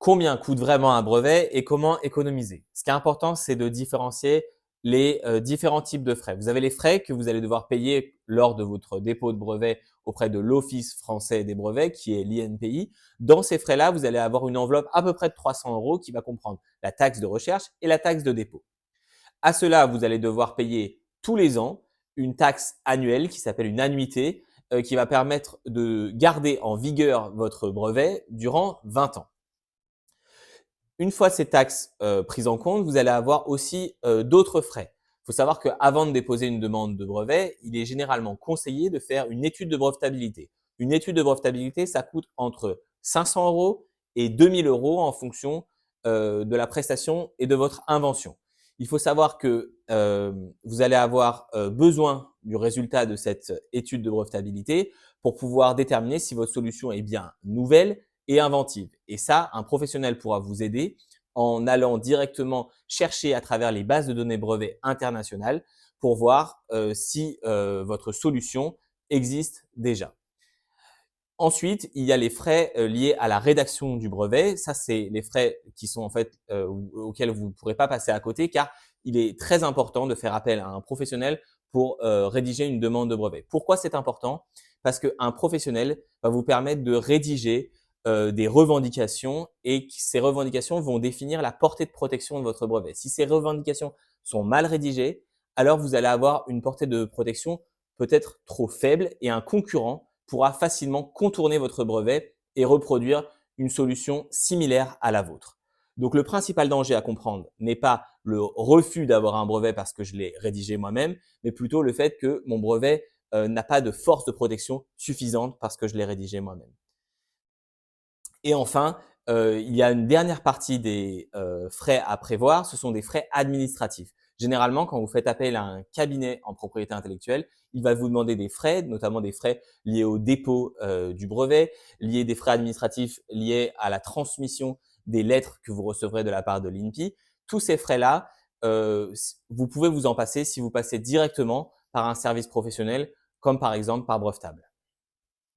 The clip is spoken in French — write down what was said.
combien coûte vraiment un brevet et comment économiser. Ce qui est important, c'est de différencier les différents types de frais. Vous avez les frais que vous allez devoir payer lors de votre dépôt de brevet auprès de l'Office français des brevets, qui est l'INPI. Dans ces frais-là, vous allez avoir une enveloppe à peu près de 300 € qui va comprendre la taxe de recherche et la taxe de dépôt. À cela, vous allez devoir payer tous les ans une taxe annuelle qui s'appelle une annuité, qui va permettre de garder en vigueur votre brevet durant 20 ans. Une fois ces taxes prises en compte, vous allez avoir aussi d'autres frais. Il faut savoir qu'avant de déposer une demande de brevet, il est généralement conseillé de faire une étude de brevetabilité. Une étude de brevetabilité, ça coûte entre 500 € et 2000 € en fonction de la prestation et de votre invention. Il faut savoir que vous allez avoir besoin du résultat de cette étude de brevetabilité pour pouvoir déterminer si votre solution est bien nouvelle et inventive. Et ça, un professionnel pourra vous aider en allant directement chercher à travers les bases de données brevets internationales pour voir si votre solution existe déjà. Ensuite, il y a les frais liés à la rédaction du brevet. Ça, c'est les frais qui sont en fait auxquels vous ne pourrez pas passer à côté, car il est très important de faire appel à un professionnel pour rédiger une demande de brevet. Pourquoi c'est important? Parce qu'un professionnel va vous permettre de rédiger des revendications et ces revendications vont définir la portée de protection de votre brevet. Si ces revendications sont mal rédigées, alors vous allez avoir une portée de protection peut-être trop faible et un concurrent pourra facilement contourner votre brevet et reproduire une solution similaire à la vôtre. Donc, le principal danger à comprendre n'est pas le refus d'avoir un brevet parce que je l'ai rédigé moi-même, mais plutôt le fait que mon brevet n'a pas de force de protection suffisante parce que je l'ai rédigé moi-même. Et enfin, il y a une dernière partie des frais à prévoir, ce sont des frais administratifs. Généralement, quand vous faites appel à un cabinet en propriété intellectuelle, il va vous demander des frais, notamment des frais liés au dépôt du brevet, liés des frais administratifs liés à la transmission des lettres que vous recevrez de la part de l'INPI. Tous ces frais-là, vous pouvez vous en passer si vous passez directement par un service professionnel, comme par exemple par Brevetable.